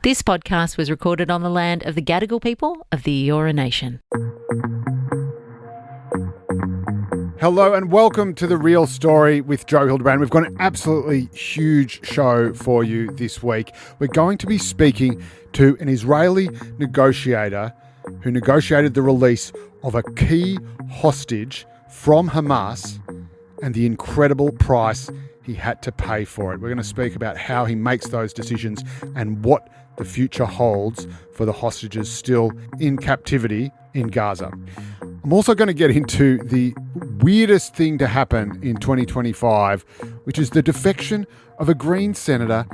This podcast was recorded on the land of the Gadigal people of the Eora Nation. Hello and welcome to The Real Story with Joe Hildebrand. We've got an absolutely huge show for you this week. We're going to be speaking to an Israeli negotiator who negotiated the release of a key hostage from Hamas and the incredible price he had to pay for it. We're going to speak about how he makes those decisions and what the future holds for the hostages still in captivity in Gaza. I'm also going to get into the weirdest thing to happen in 2025, which is the defection of a Green senator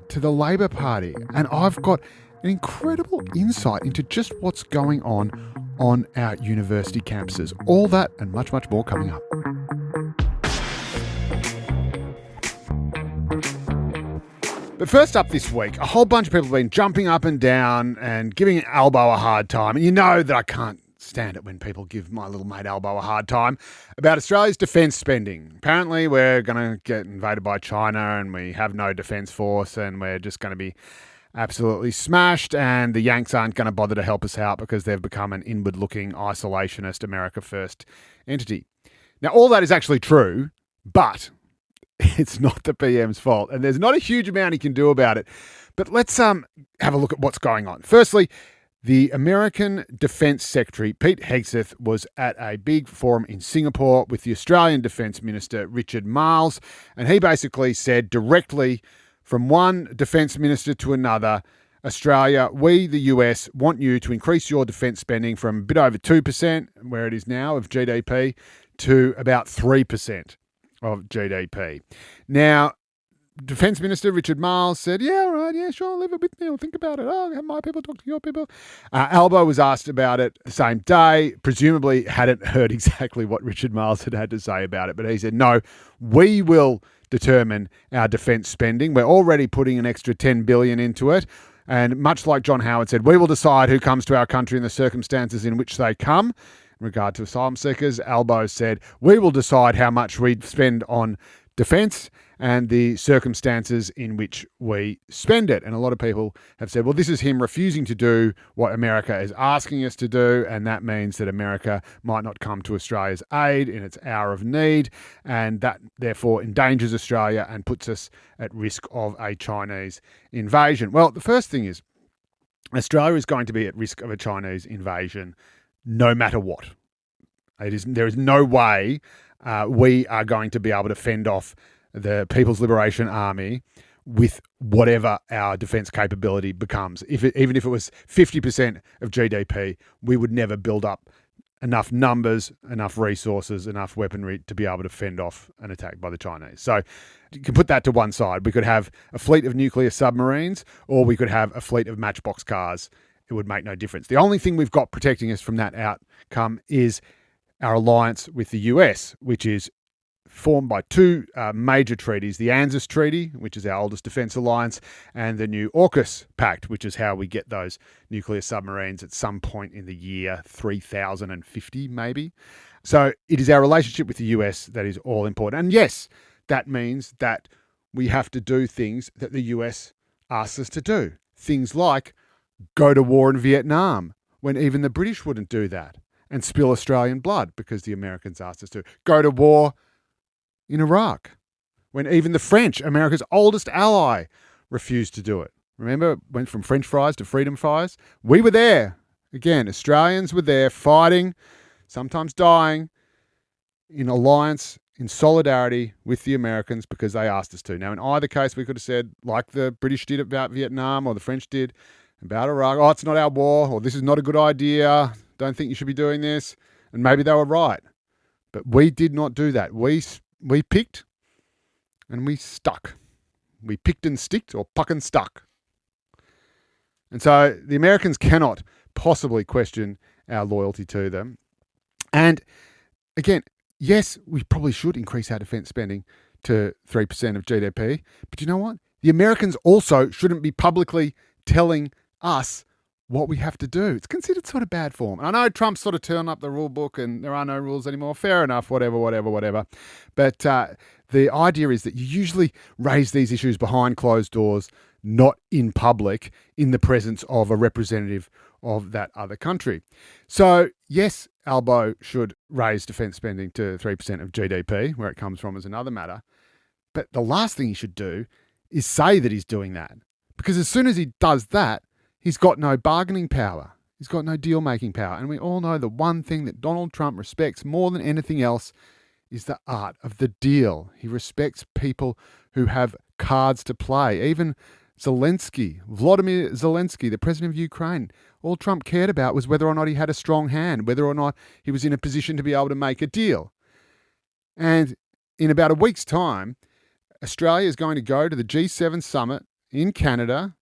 to the Labor Party. And I've got an incredible insight into just what's going on our university campuses. All that and much, much more coming up. But first up this week, a whole bunch of people have been jumping up and down and giving Albo a hard time. And you know that I can't stand it when people give my little mate Albo a hard time about Australia's defence spending. Apparently we're going to get invaded by China and we have no defence force and we're just going to be absolutely smashed, and the Yanks aren't going to bother to help us out because they've become an inward-looking, isolationist, America-first entity. Now, all that is actually true, but it's not the PM's fault, and there's not a huge amount he can do about it. But let's have a look at what's going on. Firstly, the American Defence Secretary, Pete Hegseth, was at a big forum in Singapore with the Australian Defence Minister, Richard Marles, and he basically said directly from one Defence Minister to another, Australia, we, the US, want you to increase your defence spending from a bit over 2%, where it is now, of GDP, to about 3% of GDP. Now, Defence Minister Richard Marles said, yeah, all right, yeah, sure, leave it with me, I'll think about it. Oh, have my people talk to your people. Albo was asked about it the same day, presumably hadn't heard exactly what Richard Marles had to say about it, but he said, no, we will determine our defence spending. We're already putting an extra $10 billion into it. And much like John Howard said, we will decide who comes to our country and the circumstances in which they come. In regard to asylum seekers, Albo said, we will decide how much we spend on defence and the circumstances in which we spend it. And a lot of people have said, well, this is him refusing to do what America is asking us to do, and that means that America might not come to Australia's aid in its hour of need, and that therefore endangers Australia and puts us at risk of a Chinese invasion. Well, the first thing is, Australia is going to be at risk of a Chinese invasion no matter what. There is no way we are going to be able to fend off the People's Liberation Army with whatever our defence capability becomes. Even if it was 50% of GDP, we would never build up enough numbers, enough resources, enough weaponry to be able to fend off an attack by the Chinese. So you can put that to one side. We could have a fleet of nuclear submarines, or we could have a fleet of matchbox cars. It would make no difference. The only thing we've got protecting us from that outcome is our alliance with the US, which is formed by two major treaties, the ANZUS Treaty, which is our oldest defence alliance, and the new AUKUS Pact, which is how we get those nuclear submarines at some point in the year 3050, maybe. So it is our relationship with the US that is all important. And yes, that means that we have to do things that the US asks us to do. Things like go to war in Vietnam, when even the British wouldn't do that, and spill Australian blood because the Americans asked us to. Go to war in Iraq, when even the French, America's oldest ally, refused to do it. Remember, it went from French fries to freedom fries? We were there. Again, Australians were there fighting, sometimes dying, in alliance, in solidarity with the Americans because they asked us to. Now, in either case, we could have said, like the British did about Vietnam or the French did about Iraq, oh, it's not our war, or this is not a good idea, don't think you should be doing this. And maybe they were right. But we did not do that. We picked and we stuck. We picked and sticked, or puck and stuck. And so the Americans cannot possibly question our loyalty to them. And again, yes, we probably should increase our defence spending to 3% of GDP. But you know what? The Americans also shouldn't be publicly telling us what we have to do. It's considered sort of bad form. And I know Trump sort of turned up the rule book and there are no rules anymore. Fair enough, whatever. But the idea is that you usually raise these issues behind closed doors, not in public in the presence of a representative of that other country. So, yes, Albo should raise defence spending to 3% of GDP, where it comes from is another matter. But the last thing he should do is say that he's doing that. Because as soon as he does that, he's got no bargaining power. He's got no deal-making power. And we all know the one thing that Donald Trump respects more than anything else is the art of the deal. He respects people who have cards to play. Even Vladimir Zelensky, the president of Ukraine, all Trump cared about was whether or not he had a strong hand, whether or not he was in a position to be able to make a deal. And in about a week's time, Australia is going to go to the G7 summit in Canada,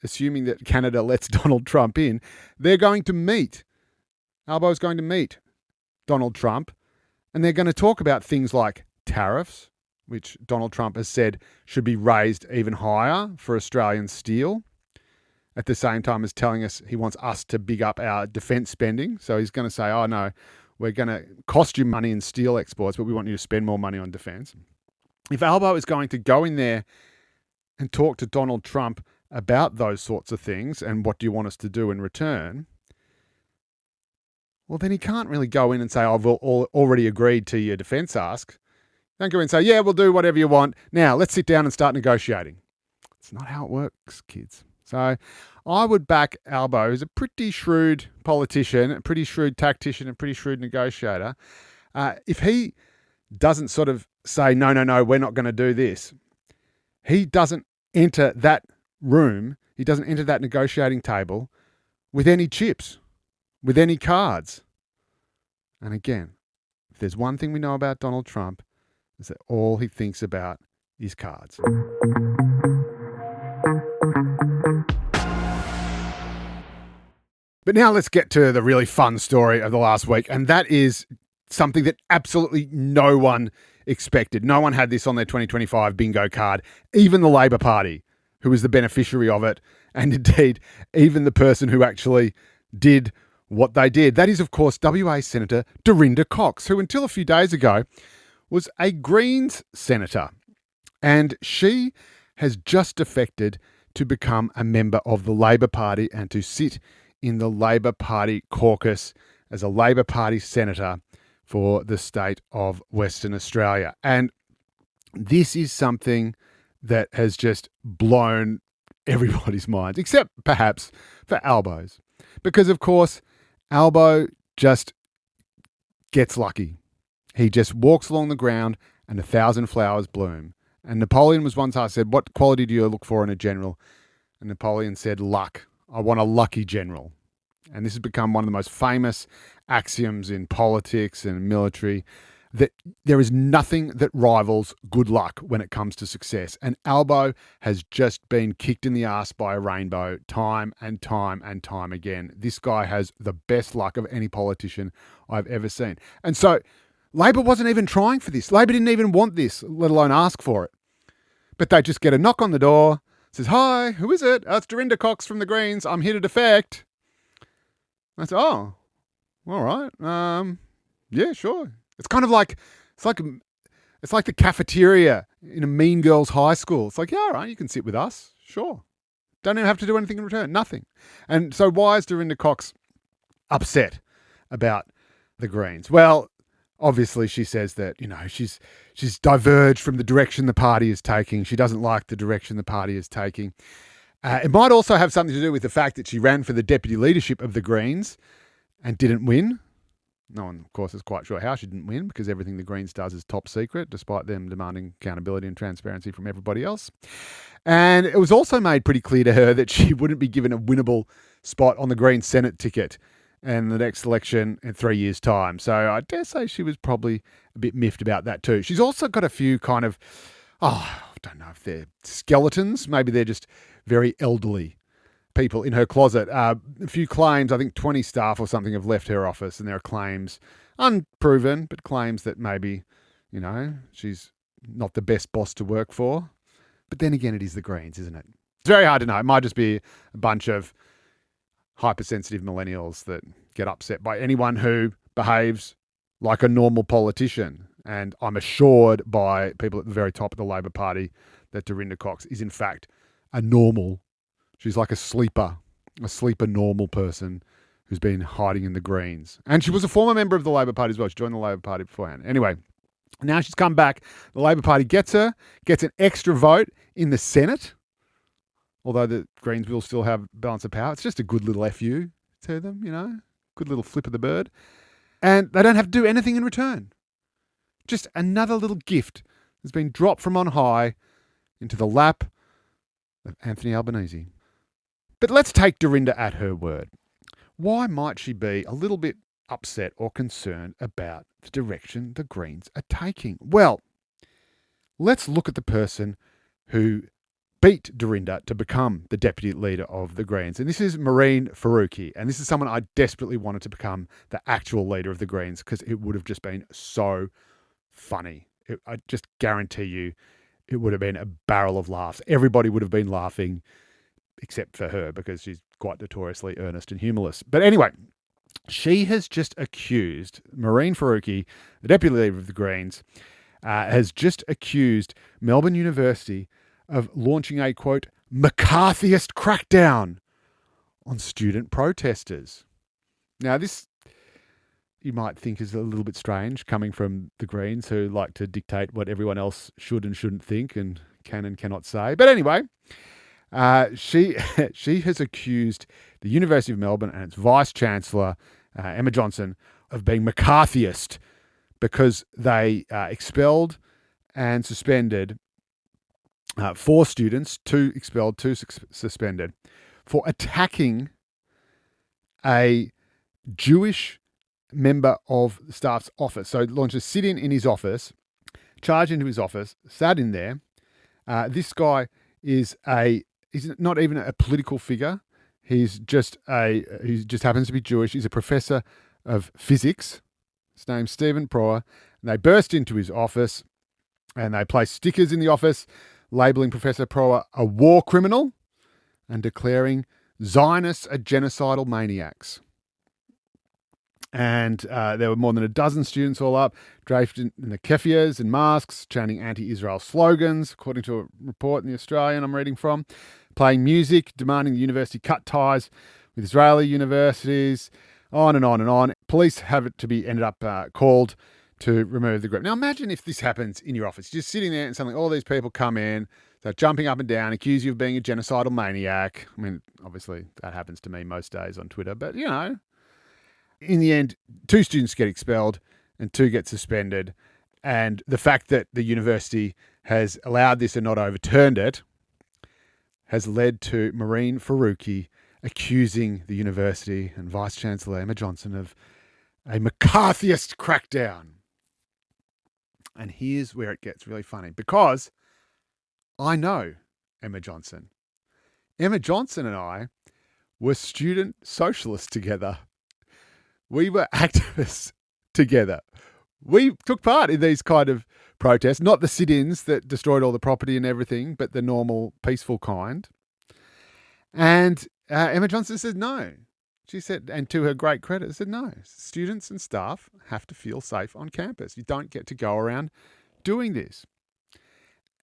assuming that Canada lets Donald Trump in. They're going to meet. Albo's going to meet Donald Trump, and they're going to talk about things like tariffs, which Donald Trump has said should be raised even higher for Australian steel, at the same time as telling us he wants us to big up our defence spending. So he's going to say, oh no, we're going to cost you money in steel exports, but we want you to spend more money on defence. If Albo is going to go in there and talk to Donald Trump about those sorts of things and what do you want us to do in return, well, then he can't really go in and say, oh, I've already agreed to your defence ask. Don't go in and say, yeah, we'll do whatever you want. Now, let's sit down and start negotiating. It's not how it works, kids. So I would back Albo, who's a pretty shrewd politician, a pretty shrewd tactician, a pretty shrewd negotiator. If he doesn't sort of say, no, we're not going to do this, he doesn't enter that room, he doesn't enter that negotiating table with any chips, with any cards. And again, if there's one thing we know about Donald Trump, is that all he thinks about is cards. But now let's get to the really fun story of the last week, and that is something that absolutely no one expected. No one had this on their 2025 bingo card, even the Labor Party, who was the beneficiary of it, and indeed even the person who actually did what they did. That is, of course, WA Senator Dorina Cox, who until a few days ago was a Greens senator, and she has just defected to become a member of the Labor Party and to sit in the Labor Party caucus as a Labor Party senator for the state of Western Australia. And this is something that has just blown everybody's minds, except perhaps for Albo's. Because, of course, Albo just gets lucky. He just walks along the ground and 1,000 flowers bloom. And Napoleon was once asked, said, what quality do you look for in a general? And Napoleon said, luck. I want a lucky general. And this has become one of the most famous axioms in politics and military, that there is nothing that rivals good luck when it comes to success. And Albo has just been kicked in the ass by a rainbow time and time and time again. This guy has the best luck of any politician I've ever seen. And so Labor wasn't even trying for this. Labor didn't even want this, let alone ask for it. But they just get a knock on the door, says, hi, who is it? Oh, it's Dorina Cox from the Greens. I'm here to defect. I said, oh, all right. Yeah, sure. It's kind of like, it's like the cafeteria in a Mean Girls high school. It's like, yeah, all right, you can sit with us. Sure. Don't even have to do anything in return. Nothing. And so why is Dorina Cox upset about the Greens? Well, obviously she says that, she's diverged from the direction the party is taking. She doesn't like the direction the party is taking. It might also have something to do with the fact that she ran for the deputy leadership of the Greens and didn't win. No one, of course, is quite sure how she didn't win, because everything the Greens does is top secret, despite them demanding accountability and transparency from everybody else. And it was also made pretty clear to her that she wouldn't be given a winnable spot on the Greens Senate ticket in the next election in 3 years' time. So I dare say she was probably a bit miffed about that too. She's also got a few kind of, I don't know if they're skeletons. Maybe they're just very elderly people in her closet. A few claims, I think 20 staff or something have left her office, and there are claims, unproven, but claims that maybe, she's not the best boss to work for. But then again, it is the Greens, isn't it? It's very hard to know. It might just be a bunch of hypersensitive millennials that get upset by anyone who behaves like a normal politician. And I'm assured by people at the very top of the Labor Party that Dorina Cox is in fact a normal. She's like a sleeper normal person who's been hiding in the Greens. And she was a former member of the Labor Party as well. She joined the Labor Party beforehand. Anyway, now she's come back. The Labor Party gets an extra vote in the Senate, although the Greens will still have balance of power. It's just a good little FU to them, good little flip of the bird. And they don't have to do anything in return. Just another little gift that's been dropped from on high into the lap of Anthony Albanese. But let's take Dorina at her word. Why might she be a little bit upset or concerned about the direction the Greens are taking? Well, let's look at the person who beat Dorina to become the deputy leader of the Greens. And this is Mehreen Faruqi. And this is someone I desperately wanted to become the actual leader of the Greens because it would have just been so funny. I just guarantee you it would have been a barrel of laughs. Everybody would have been laughing except for her because she's quite notoriously earnest and humorless. But anyway, she has just accused, Mehreen Faruqi, the deputy leader of the Greens, has just accused Melbourne University of launching a, quote, McCarthyist crackdown on student protesters. Now, this you might think is a little bit strange coming from the Greens who like to dictate what everyone else should and shouldn't think and can and cannot say. But anyway, she has accused the University of Melbourne and its Vice-Chancellor, Emma Johnson, of being McCarthyist because they expelled and suspended 4 students, 2 expelled, 2 suspended, for attacking a Jewish member of the staff's office. So launched a sit-in in his office, charged into his office, sat in there. This guy he's not even a political figure. He just happens to be Jewish. He's a professor of physics. His name's Stephen Prower. And they burst into his office and they placed stickers in the office labeling Professor Prower a war criminal and declaring Zionists are genocidal maniacs. And there were more than a dozen students all up, draped in the keffiyehs and masks, chanting anti-Israel slogans, according to a report in The Australian I'm reading from, playing music, demanding the university cut ties with Israeli universities, on and on and on. Police ended up called to remove the group. Now imagine if this happens in your office. You're just sitting there and suddenly all these people come in, they're jumping up and down, accuse you of being a genocidal maniac. I mean, obviously that happens to me most days on Twitter, but in the end, 2 students get expelled and 2 get suspended. And the fact that the university has allowed this and not overturned it has led to Mehreen Faruqi accusing the university and Vice-Chancellor Emma Johnson of a McCarthyist crackdown. And here's where it gets really funny, because I know Emma Johnson. Emma Johnson and I were student socialists together. We were activists together. We took part in these kind of protests, not the sit-ins that destroyed all the property and everything, but the normal peaceful kind. And Emma Johnson said no. She said, and to her great credit, said no. Students and staff have to feel safe on campus. You don't get to go around doing this.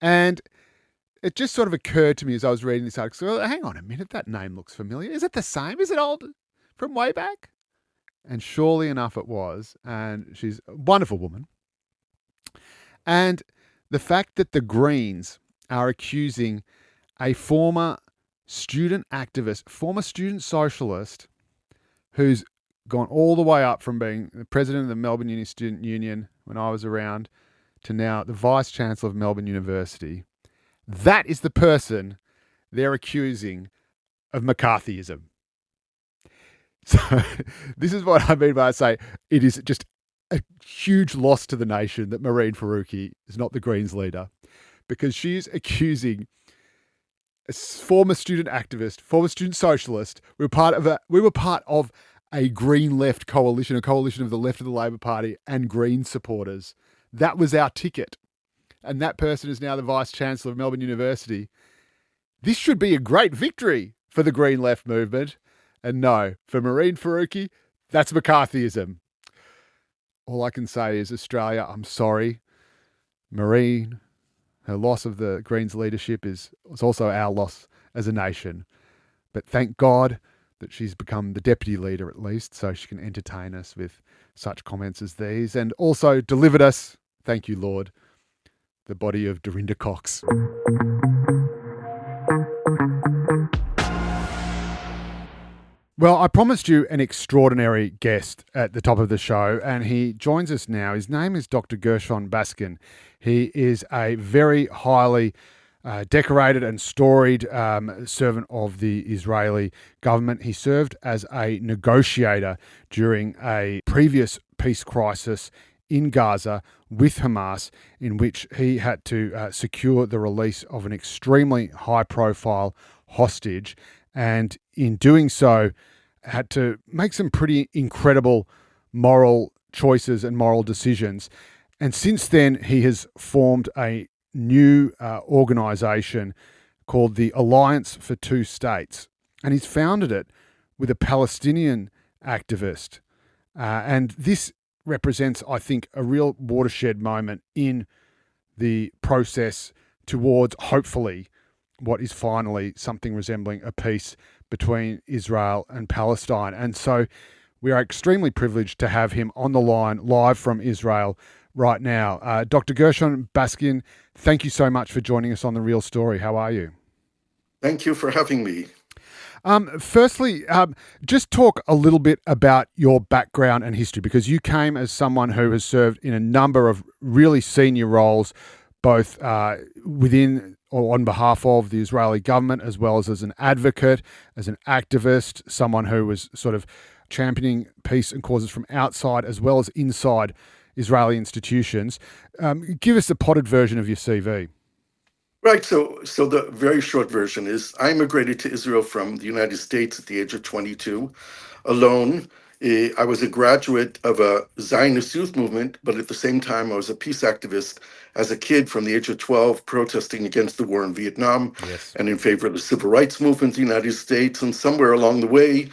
And it just sort of occurred to me as I was reading this article, well, hang on a minute, that name looks familiar. Is it the same? Is it old from way back? And surely enough it was. And she's a wonderful woman. And the fact that the Greens are accusing a former student activist, former student socialist, who's gone all the way up from being the president of the Melbourne Uni Student Union when I was around to now the Vice-Chancellor of Melbourne University, that is the person they're accusing of McCarthyism. So this is what I mean by I say it is just a huge loss to the nation that Mehreen Faruqi is not the Greens leader, because she's accusing a former student activist, former student socialist. We were part of a Green left coalition, a coalition of the left of the Labor Party and Green supporters. That was our ticket. And that person is now the Vice-Chancellor of Melbourne University. This should be a great victory for the Green left movement. And no, for Mehreen Faruqi, that's McCarthyism. All I can say is, Australia, I'm sorry. Mehreen, her loss of the Greens leadership is also our loss as a nation. But thank God that she's become the deputy leader at least, so she can entertain us with such comments as these, and also delivered us, thank you, Lord, the body of Dorina Cox. Well, I promised you an extraordinary guest at the top of the show, and he joins us now. His name is Dr. Gershon Baskin. He is a very highly decorated and storied servant of the Israeli government. He served as a negotiator during a previous peace crisis in Gaza with Hamas, in which he had to secure the release of an extremely high-profile hostage, and in doing so had to make some pretty incredible moral choices and moral decisions. And since then, he has formed a new organisation called the Alliance for Two States. And he's founded it with a Palestinian activist. And this represents, I think, a real watershed moment in the process towards, hopefully, what is finally something resembling a peace between Israel and Palestine. And so we are extremely privileged to have him on the line live from Israel right now. Dr. Gershon Baskin, thank you so much for joining us on The Real Story. How are you? Thank you for having me. Firstly, just talk a little bit about your background and history, because you came as someone who has served in a number of really senior roles, both within or on behalf of the Israeli government, as well as an advocate, as an activist, someone who was sort of championing peace and causes from outside as well as inside Israeli institutions. Give us a potted version of your CV. Right. So the very short version is I immigrated to Israel from the United States at the age of 22, alone. I was a graduate of a Zionist youth movement, but at the same time, I was a peace activist as a kid from the age of 12, protesting against the war in Vietnam and in favor of the civil rights movement in the United States. And somewhere along the way,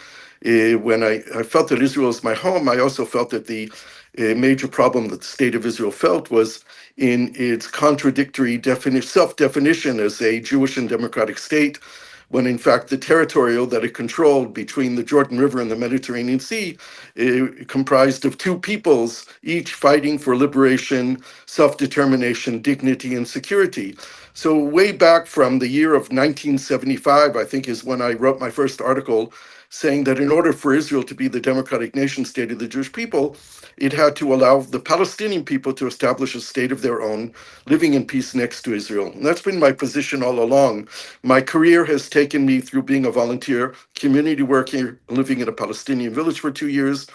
when I felt that Israel is my home, I also felt that the major problem that the state of Israel felt was in its contradictory self-definition as a Jewish and democratic state, when in fact the territorial that it controlled between the Jordan River and the Mediterranean Sea comprised of two peoples, each fighting for liberation, self-determination, dignity, and security. So way back from the year of 1975, I think, is when I wrote my first article saying that in order for Israel to be the democratic nation state of the Jewish people, it had to allow the Palestinian people to establish a state of their own, living in peace next to Israel. And that's been my position all along. My career has taken me through being a volunteer community worker, living in a Palestinian village for 2 years,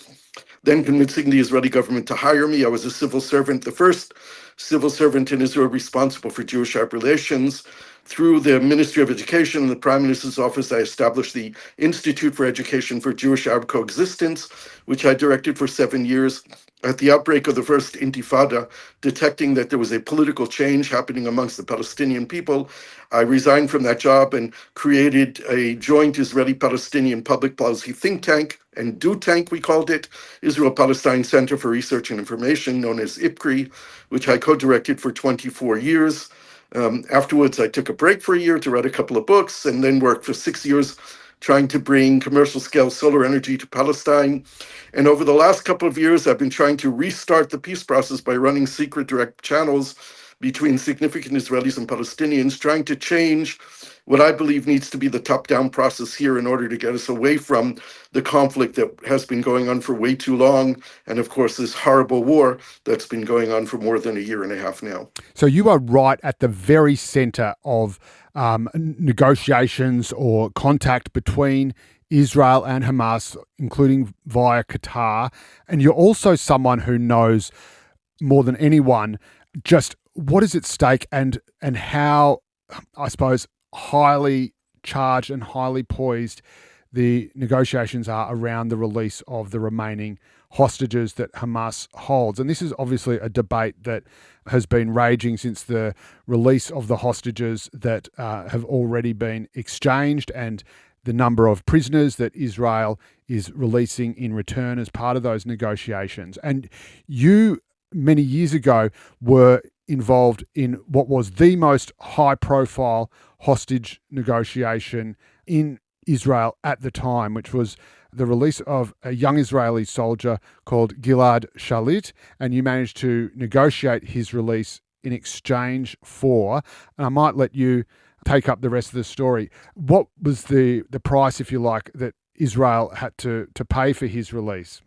then convincing the Israeli government to hire me. I was a civil servant, the first civil servant in Israel responsible for Jewish-Arab relations. Through the Ministry of Education and the Prime Minister's office, I established the Institute for Education for Jewish-Arab Coexistence, which I directed for 7 years. At the outbreak of the first Intifada, detecting that there was a political change happening amongst the Palestinian people, I resigned from that job and created a joint Israeli-Palestinian public policy think tank, and do tank we called it, Israel-Palestine Center for Research and Information, known as IPCRI, which I co-directed for 24 years. Afterwards, I took a break for a year to write a couple of books, and then worked for 6 years trying to bring commercial-scale solar energy to Palestine. And over the last couple of years, I've been trying to restart the peace process by running secret direct channels between significant Israelis and Palestinians, trying to change what I believe needs to be the top-down process here in order to get us away from the conflict that has been going on for way too long, and of course this horrible war that's been going on for more than a year and a half now. So you are right at the very center of negotiations or contact between Israel and Hamas, including via Qatar. And you're also someone who knows more than anyone just what is at stake and how, I suppose, highly charged and highly poised the negotiations are around the release of the remaining hostages that Hamas holds. And this is obviously a debate that has been raging since the release of the hostages that have already been exchanged and the number of prisoners that Israel is releasing in return as part of those negotiations. And you, many years ago, were involved in what was the most high-profile hostage negotiation in Israel at the time, which was the release of a young Israeli soldier called Gilad Shalit, and you managed to negotiate his release in exchange for, and I might let you take up the rest of the story. What was the price, if you like, that Israel had to pay for his release?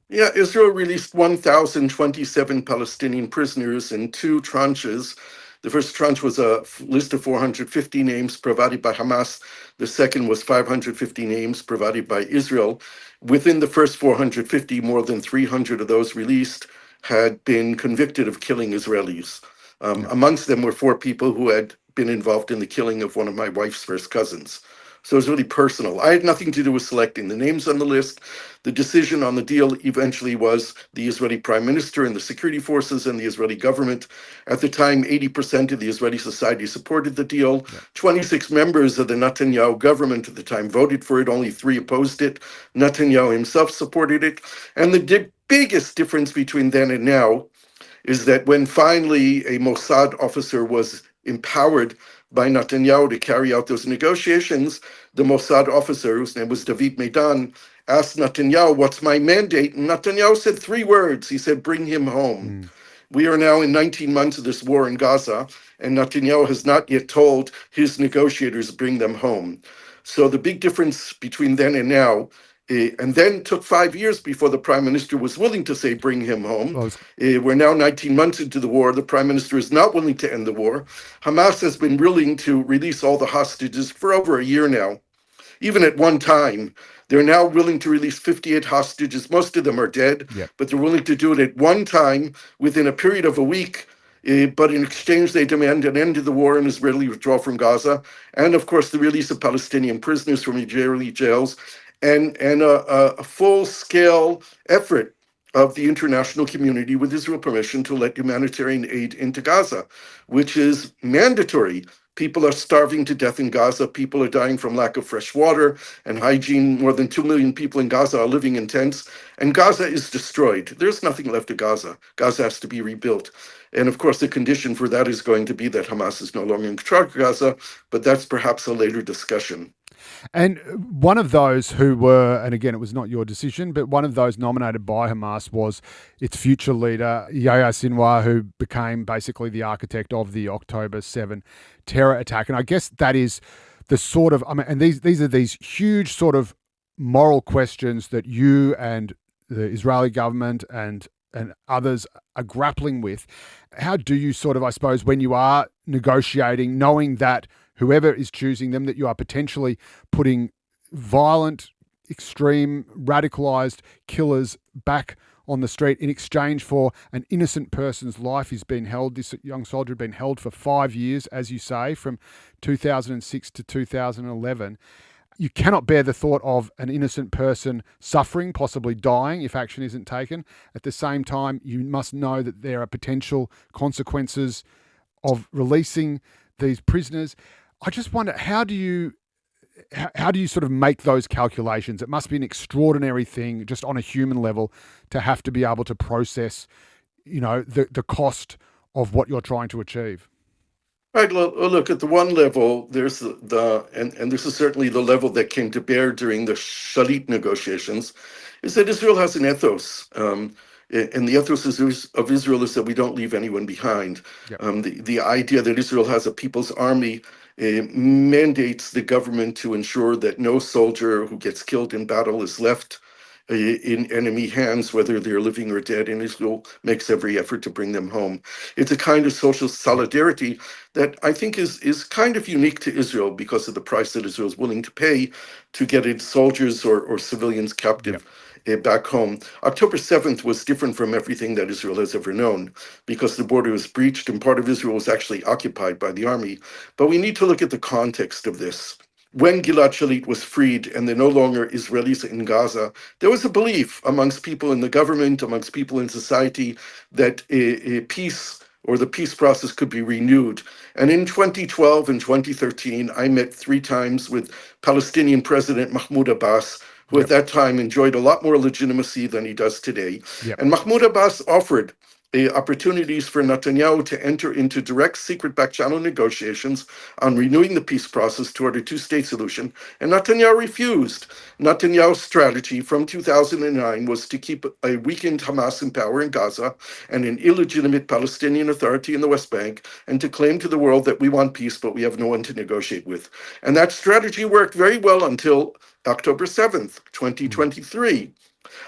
Yeah, Israel released 1,027 Palestinian prisoners in two tranches. The first tranche was a list of 450 names provided by Hamas. The second was 550 names provided by Israel. Within the first 450, more than 300 of those released had been convicted of killing Israelis. Amongst them were four people who had been involved in the killing of one of my wife's first cousins. So it was really personal. I had nothing to do with selecting the names on the list. The decision on the deal eventually was the Israeli Prime Minister and the security forces and the Israeli government. At the time, 80% of the Israeli society supported the deal. 26 members of the Netanyahu government at the time voted for it. Only 3 opposed it. Netanyahu himself supported it. And the biggest difference between then and now is that when finally a Mossad officer was empowered by Netanyahu to carry out those negotiations, the Mossad officer, whose name was David Meidan, asked Netanyahu, "What's my mandate?" And Netanyahu said 3 words. He said, "Bring him home." We are now in 19 months of this war in Gaza, and Netanyahu has not yet told his negotiators to bring them home. So the big difference between then and now, and then took 5 years before the prime minister was willing to say, "Bring him home." Well, We're now 19 months into the war. The prime minister is not willing to end the war. Hamas has been willing to release all the hostages for over a year now. Even at one time, they're now willing to release 58 hostages. Most of them are dead, but they're willing to do it at one time within a period of a week. But in exchange, they demand an end to the war and Israeli withdrawal from Gaza, and of course, the release of Palestinian prisoners from Israeli jails, and a full-scale effort of the international community, with Israel permission, to let humanitarian aid into Gaza, which is mandatory. People are starving to death in Gaza. People are dying from lack of fresh water and hygiene. More than 2 million people in Gaza are living in tents. And Gaza is destroyed. There's nothing left of Gaza. Gaza has to be rebuilt. And of course, the condition for that is going to be that Hamas is no longer in control of Gaza, but that's perhaps a later discussion. And one of those who were, and again, it was not your decision, but one of those nominated by Hamas was its future leader, Yahya Sinwar, who became basically the architect of the October 7 terror attack. And I guess that is the sort of, I mean, and these are these huge sort of moral questions that you and the Israeli government and others are grappling with. How do you sort of, I suppose, when you are negotiating, knowing that whoever is choosing them, that you are potentially putting violent, extreme, radicalized killers back on the street in exchange for an innocent person's life? He's been held, this young soldier had been held for 5 years, as you say, from 2006 to 2011. You cannot bear the thought of an innocent person suffering, possibly dying, if action isn't taken. At the same time, you must know that there are potential consequences of releasing these prisoners. I just wonder, how do you sort of make those calculations? It must be an extraordinary thing, just on a human level, to have to be able to process, the cost of what you're trying to achieve. Right. Look, at the one level, there's and this is certainly the level that came to bear during the Shalit negotiations, is that Israel has an ethos. And the ethos of Israel is that we don't leave anyone behind. Yep. The idea that Israel has a people's army mandates the government to ensure that no soldier who gets killed in battle is left in enemy hands, whether they're living or dead, and Israel makes every effort to bring them home. It's a kind of social solidarity that I think is kind of unique to Israel because of the price that Israel is willing to pay to get its soldiers or civilians captive back home. October 7th was different from everything that Israel has ever known because the border was breached and part of Israel was actually occupied by the army. But we need to look at the context of this. When Gilad Shalit was freed and there are no longer Israelis in Gaza, there was a belief amongst people in the government, amongst people in society, that a peace or the peace process could be renewed. And in 2012 and 2013, I met 3 times with Palestinian President Mahmoud Abbas, who at that time enjoyed a lot more legitimacy than he does today. Yep. And Mahmoud Abbas offered opportunities for Netanyahu to enter into direct secret back-channel negotiations on renewing the peace process toward a two-state solution, and Netanyahu refused. Netanyahu's strategy from 2009 was to keep a weakened Hamas in power in Gaza and an illegitimate Palestinian Authority in the West Bank, and to claim to the world that we want peace, but we have no one to negotiate with. And that strategy worked very well until October 7th, 2023.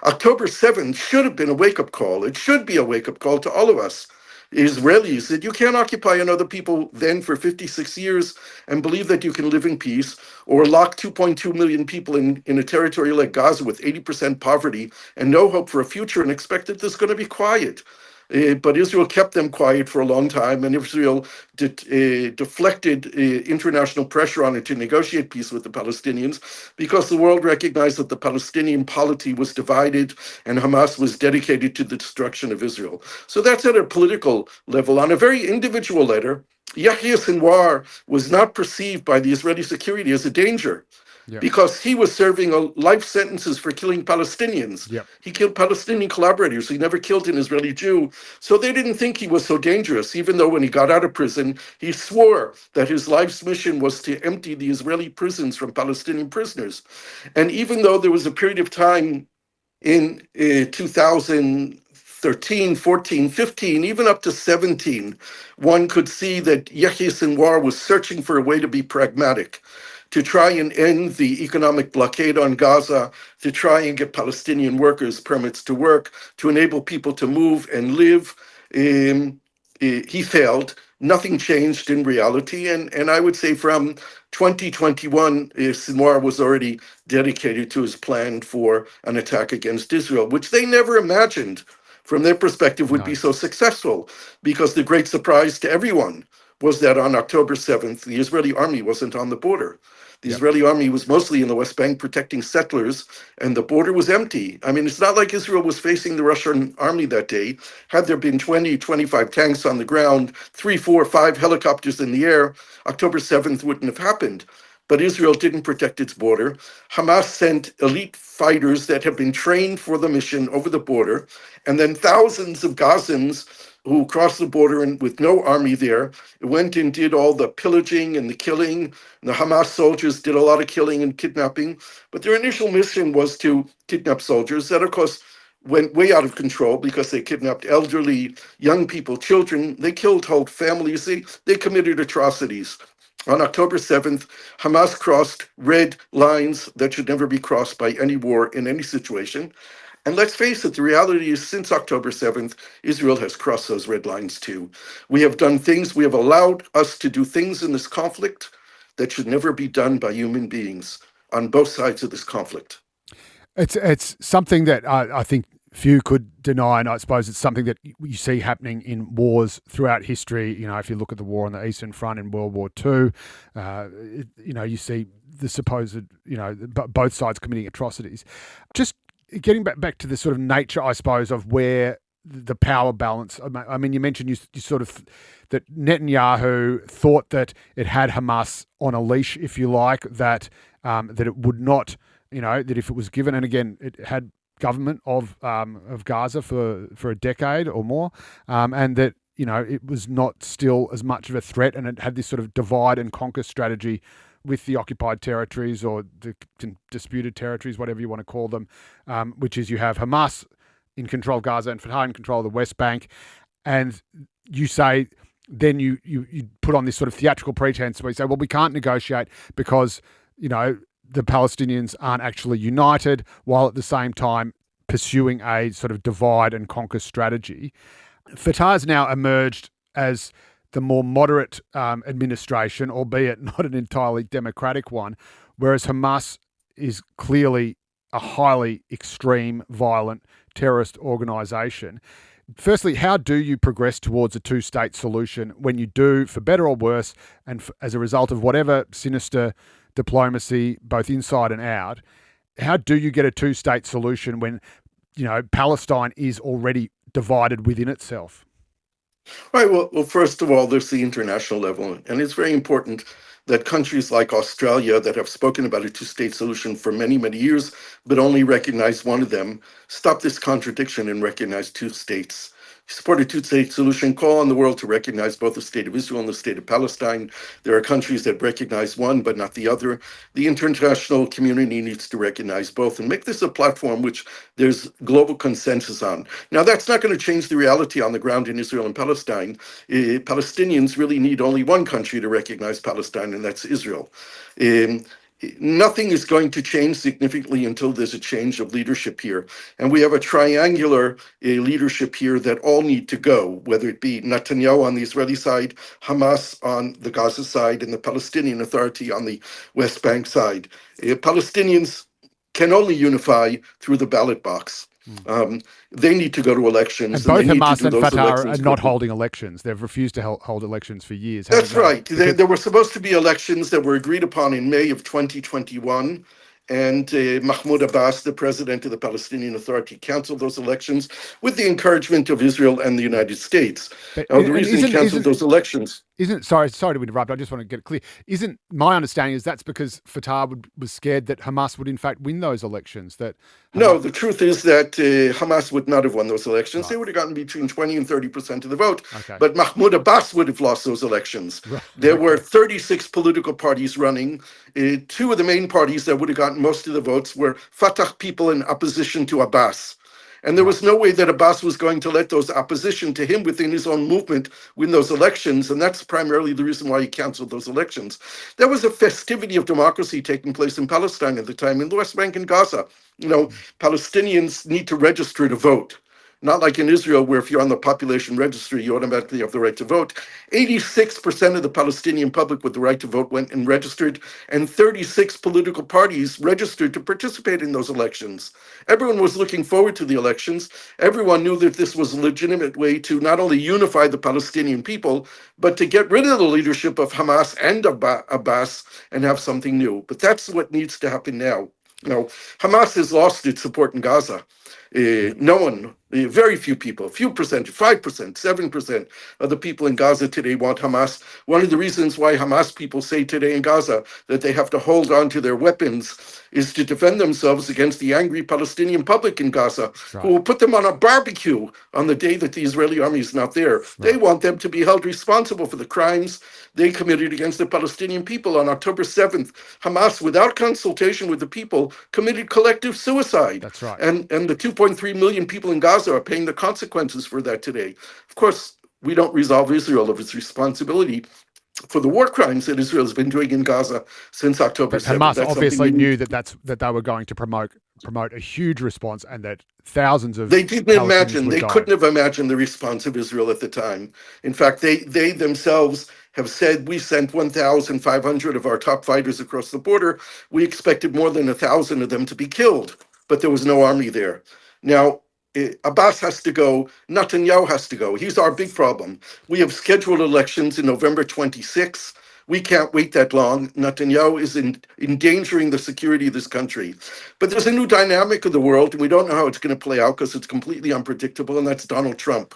October 7th should have been a wake-up call. It should be a wake-up call to all of us, Israelis, that you can't occupy another people then for 56 years and believe that you can live in peace, or lock 2.2 million people in a territory like Gaza with 80% poverty and no hope for a future and expect that there's going to be quiet. But Israel kept them quiet for a long time, and Israel deflected international pressure on it to negotiate peace with the Palestinians because the world recognized that the Palestinian polity was divided and Hamas was dedicated to the destruction of Israel. So that's at a political level. On a very individual letter, Yahya Sinwar was not perceived by the Israeli security as a danger. Yep. Because he was serving life sentences for killing Palestinians. Yep. He killed Palestinian collaborators. He never killed an Israeli Jew. So they didn't think he was so dangerous, even though when he got out of prison, he swore that his life's mission was to empty the Israeli prisons from Palestinian prisoners. And even though there was a period of time in 2013, 14, 15, even up to 17, one could see that Yahya Sinwar was searching for a way to be pragmatic, to try and end the economic blockade on Gaza, to try and get Palestinian workers permits to work, to enable people to move and live. He failed. Nothing changed in reality. And I would say from 2021, Sinwar was already dedicated to his plan for an attack against Israel, which they never imagined from their perspective would be so successful, because the great surprise to everyone was that on October 7th, the Israeli army wasn't on the border. The Israeli army was mostly in the West Bank protecting settlers, and the border was empty. I mean, it's not like Israel was facing the Russian army that day. Had there been 20, 25 tanks on the ground, 3, 4, 5 helicopters in the air, October 7th wouldn't have happened. But Israel didn't protect its border. Hamas sent elite fighters that had been trained for the mission over the border, and then thousands of Gazans who crossed the border and with no army there went and did all the pillaging and the killing. The Hamas soldiers did a lot of killing and kidnapping, but their initial mission was to kidnap soldiers. That, of course, went way out of control because they kidnapped elderly, young people, children. They killed whole families. They committed atrocities. On October 7th, Hamas crossed red lines that should never be crossed by any war in any situation. And let's face it, the reality is since October 7th, Israel has crossed those red lines too. We have done things, we have allowed us to do things in this conflict that should never be done by human beings on both sides of this conflict. It's something that I think few could deny, and I suppose it's something that you see happening in wars throughout history. You know, if you look at the war on the Eastern Front in World War II, you see the supposed, both sides committing atrocities. Just getting back to the sort of nature, I suppose, of where the power balance. I mean, you mentioned you sort of that Netanyahu thought that it had Hamas on a leash, if you like, that it would not, that if it was given, and again, it had government of Gaza for a decade or more, and that it was not still as much of a threat, and it had this sort of divide and conquer strategy with the occupied territories or the disputed territories, whatever you want to call them, which is you have Hamas in control of Gaza and Fatah in control of the West Bank. And you say, then you put on this sort of theatrical pretense where you say, well, we can't negotiate because, the Palestinians aren't actually united, while at the same time pursuing a sort of divide and conquer strategy. Fatah has now emerged as the more moderate administration, albeit not an entirely democratic one, whereas Hamas is clearly a highly extreme, violent terrorist organisation. Firstly, how do you progress towards a two-state solution when you do, for better or worse, and as a result of whatever sinister diplomacy, both inside and out, how do you get a two-state solution when, Palestine is already divided within itself? Right. Well, first of all, there's the international level, and it's very important that countries like Australia that have spoken about a two-state solution for many, many years, but only recognize one of them, stop this contradiction and recognize two states. support a two-state solution, call on the world to recognize both the state of Israel and the state of Palestine. There are countries that recognize one but not the other. The international community needs to recognize both and make this a platform which there's global consensus on. Now, that's not going to change the reality on the ground in Israel and Palestine. Palestinians really need only one country to recognize Palestine, and that's Israel. Nothing is going to change significantly until there's a change of leadership here. And we have a triangular leadership here that all need to go, whether it be Netanyahu on the Israeli side, Hamas on the Gaza side, and the Palestinian Authority on the West Bank side. Palestinians can only unify through the ballot box. They need to go to elections. And both they need Hamas to do and those Fatah are elections not quickly. holding elections. They've refused to hold elections for years. That's right. Because There were supposed to be elections that were agreed upon in May of 2021. And Mahmoud Abbas, the president of the Palestinian Authority, canceled those elections with the encouragement of Israel and the United States. Now, the reason he canceled those elections. Sorry to interrupt. I just want to get it clear. Isn't my understanding is that's because Fatah was scared that Hamas would in fact win those elections? No, the truth is that Hamas would not have won those elections. Right. They would have gotten between 20 and 30% of the vote. Okay. But Mahmoud Abbas would have lost those elections. Right. There were 36 political parties running. Two of the main parties that would have gotten most of the votes were Fatah people in opposition to Abbas. And there was no way that Abbas was going to let those opposition to him within his own movement win those elections. And that's primarily the reason why he canceled those elections. There was a festivity of democracy taking place in Palestine at the time, in the West Bank and Gaza. Palestinians need to register to vote. Not like in Israel, where if you're on the population registry, you automatically have the right to vote. 86% of the Palestinian public with the right to vote went and registered, and 36 political parties registered to participate in those elections. Everyone was looking forward to the elections. Everyone knew that this was a legitimate way to not only unify the Palestinian people, but to get rid of the leadership of Hamas and Abbas and have something new. But that's what needs to happen now. Hamas has lost its support in Gaza. No one, very few people, few percent, 5%, 7% of the people in Gaza today want Hamas. One of the reasons why Hamas people say today in Gaza that they have to hold on to their weapons is to defend themselves against the angry Palestinian public in Gaza, who will put them on a barbecue on the day that the Israeli army is not there. Right. They want them to be held responsible for the crimes they committed against the Palestinian people. On October 7th, Hamas, without consultation with the people, committed collective suicide. That's right. And the 2.3 million people in Gaza are paying the consequences for that today. Of course, we don't resolve Israel of its responsibility for the war crimes that Israel has been doing in Gaza since October 7th. Hamas obviously knew that they were going to promote a huge response, and that thousands of they didn't imagine, they couldn't have imagined the response of Israel at the time. In fact, they themselves have said, we sent 1,500 of our top fighters across the border. We expected more than 1,000 of them to be killed, but there was no army there. Now, Abbas has to go, Netanyahu has to go. He's our big problem. We have scheduled elections in November 26. We can't wait that long. Netanyahu is endangering the security of this country. But there's a new dynamic of the world, and we don't know how it's going to play out because it's completely unpredictable, and that's Donald Trump.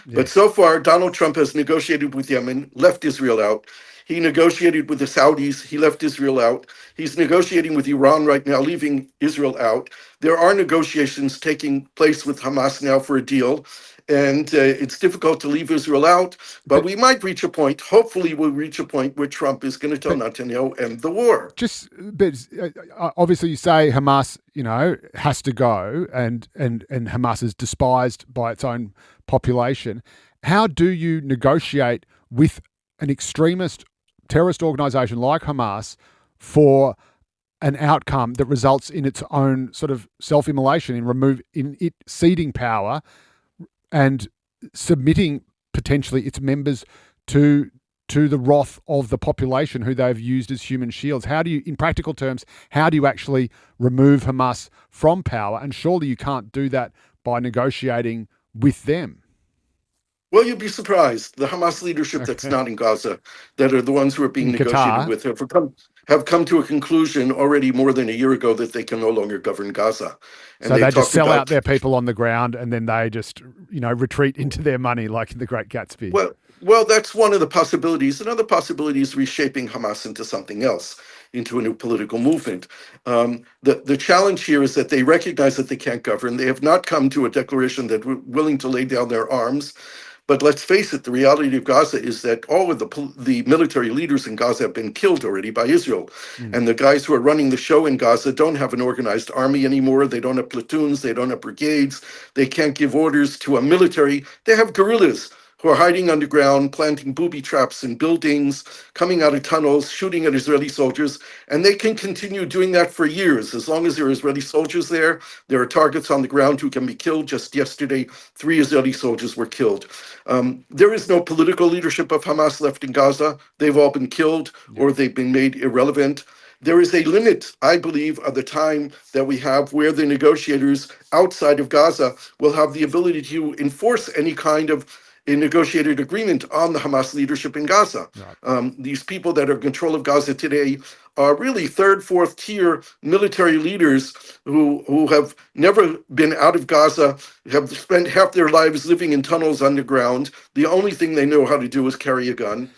Yes. But so far, Donald Trump has negotiated with Yemen, left Israel out. He negotiated with the Saudis. He left Israel out. He's negotiating with Iran right now, leaving Israel out. There are negotiations taking place with Hamas now for a deal. And it's difficult to leave Israel out. But we might reach a point, hopefully we'll reach a point where Trump is going to tell Netanyahu end the war. But obviously you say Hamas, has to go, and Hamas is despised by its own population. How do you negotiate with an extremist terrorist organization like Hamas for an outcome that results in its own sort of self-immolation, in it ceding power and submitting potentially its members to the wrath of the population who they've used as human shields? How do you, in practical terms, actually remove Hamas from power? And surely you can't do that by negotiating with them. Well, you'd be surprised. The Hamas leadership that's not in Gaza, that are the ones who are being negotiated with, have come to a conclusion already more than a year ago that they can no longer govern Gaza. And so they just sell out their people on the ground, and then they just, retreat into their money like in The Great Gatsby. Well, that's one of the possibilities. Another possibility is reshaping Hamas into something else, into a new political movement. The challenge here is that they recognize that they can't govern. They have not come to a declaration that we're willing to lay down their arms. But let's face it, the reality of Gaza is that all of the military leaders in Gaza have been killed already by Israel. And the guys who are running the show in Gaza don't have an organized army anymore. They don't have platoons. They don't have brigades. They can't give orders to a military. They have guerrillas who are hiding underground, planting booby traps in buildings, coming out of tunnels, shooting at Israeli soldiers. And they can continue doing that for years. As long as there are Israeli soldiers there, there are targets on the ground who can be killed. Just yesterday, 3 Israeli soldiers were killed. There is no political leadership of Hamas left in Gaza. They've all been killed or they've been made irrelevant. There is a limit, I believe, of the time that we have where the negotiators outside of Gaza will have the ability to enforce any kind of a negotiated agreement on the Hamas leadership in Gaza. These people that are in control of Gaza today are really third, fourth tier military leaders who have never been out of Gaza, have spent half their lives living in tunnels underground. The only thing they know how to do is carry a gun.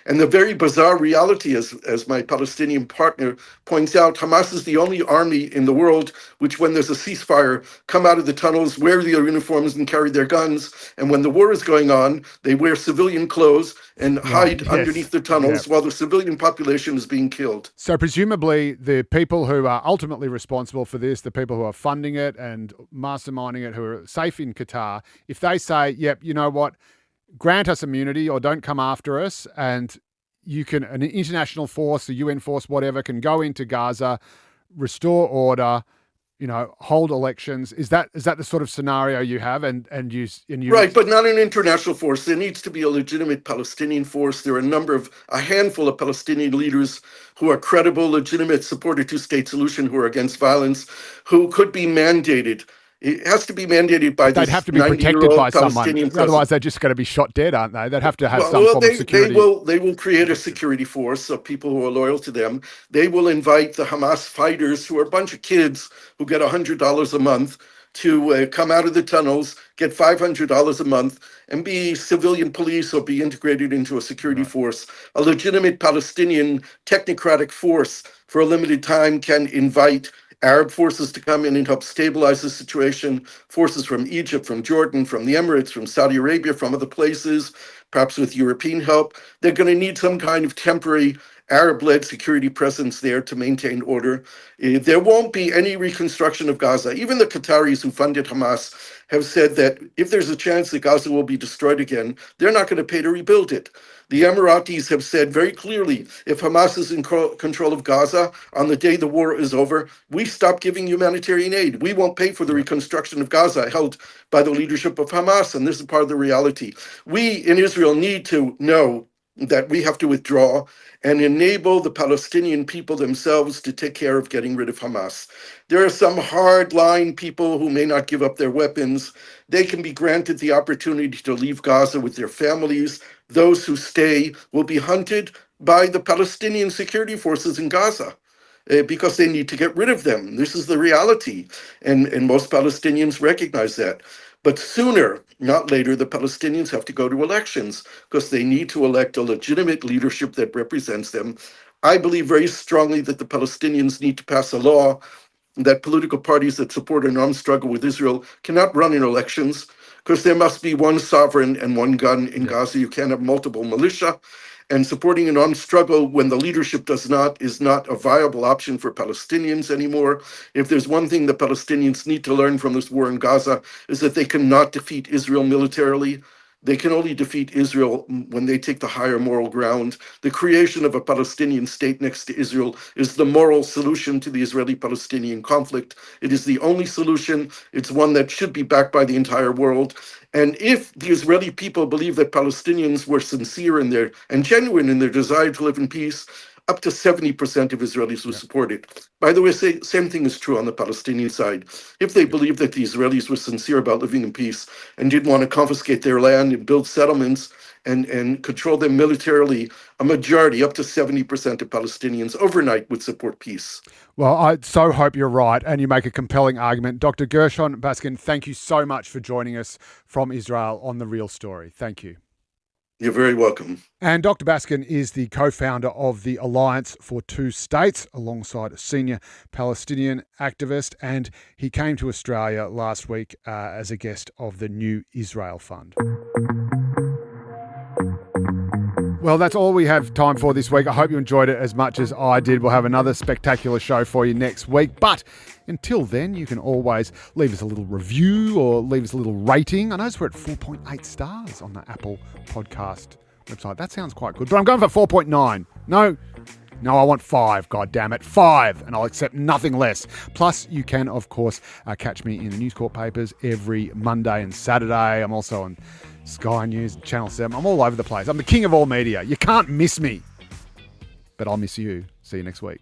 And the very bizarre reality, as my Palestinian partner points out, Hamas is the only army in the world which, when there's a ceasefire, come out of the tunnels, wear their uniforms and carry their guns. And when the war is going on, they wear civilian clothes and hide underneath the tunnels while the civilian population is being killed. So presumably the people who are ultimately responsible for this, the people who are funding it and masterminding it, who are safe in Qatar, if they say, yep, you know what, grant us immunity or don't come after us, and you can, an international force, a UN force, whatever, can go into Gaza, restore order, hold elections. Is that the sort of scenario you have? And you right, but not an international force. There needs to be a legitimate Palestinian force. There are a handful of Palestinian leaders who are credible, legitimate, support a two-state solution, who are against violence, who could be mandated. It has to be mandated by they'd this have to be protected by someone. Palestinian Otherwise, they're just going to be shot dead, aren't they? They'd have to have some form of security. They will create a security force of people who are loyal to them. They will invite the Hamas fighters, who are a bunch of kids who get $100 a month, to come out of the tunnels, get $500 a month, and be civilian police or be integrated into a security force. A legitimate Palestinian technocratic force for a limited time can invite Arab forces to come in and help stabilize the situation, forces from Egypt, from Jordan, from the Emirates, from Saudi Arabia, from other places, perhaps with European help. They're going to need some kind of temporary Arab-led security presence there to maintain order. There won't be any reconstruction of Gaza. Even the Qataris who funded Hamas have said that if there's a chance that Gaza will be destroyed again, they're not going to pay to rebuild it. The Emiratis have said very clearly, if Hamas is in control of Gaza on the day the war is over, we stop giving humanitarian aid. We won't pay for the reconstruction of Gaza held by the leadership of Hamas. And this is part of the reality. We in Israel need to know that we have to withdraw and enable the Palestinian people themselves to take care of getting rid of Hamas. There are some hardline people who may not give up their weapons. They can be granted the opportunity to leave Gaza with their families. Those who stay will be hunted by the Palestinian security forces in Gaza. Because they need to get rid of them. This is the reality. And most Palestinians recognize that. But sooner, not later, the Palestinians have to go to elections because they need to elect a legitimate leadership that represents them. I believe very strongly that the Palestinians need to pass a law that political parties that support an armed struggle with Israel cannot run in elections because there must be one sovereign and one gun in Gaza. You can't have multiple militia. And supporting an armed struggle when the leadership is not a viable option for Palestinians anymore. If there's one thing the Palestinians need to learn from this war in Gaza is that they cannot defeat Israel militarily. They can only defeat Israel when they take the higher moral ground. The creation of a Palestinian state next to Israel is the moral solution to the Israeli-Palestinian conflict. It is the only solution. It's one that should be backed by the entire world. And if the Israeli people believe that Palestinians were sincere in and genuine in their desire to live in peace, up to 70% of Israelis will support it. By the way, same thing is true on the Palestinian side. If they believe that the Israelis were sincere about living in peace and didn't want to confiscate their land and build settlements and control them militarily, a majority, up to 70% of Palestinians overnight would support peace. Well, I so hope you're right and you make a compelling argument. Dr. Gershon Baskin, thank you so much for joining us from Israel on The Real Story. Thank you. You're very welcome. And Dr. Baskin is the co-founder of the Alliance for Two States, alongside a senior Palestinian activist, and he came to Australia last week as a guest of the New Israel Fund. Well, that's all we have time for this week. I hope you enjoyed it as much as I did. We'll have another spectacular show for you next week. But until then, you can always leave us a little review or leave us a little rating. I notice we're at 4.8 stars on the Apple podcast website. That sounds quite good. But I'm going for 4.9. No, I want 5, God damn it. 5, and I'll accept nothing less. Plus, you can, of course, catch me in the News Corp papers every Monday and Saturday. I'm also on Sky News, Channel 7. I'm all over the place. I'm the king of all media. You can't miss me. But I'll miss you. See you next week.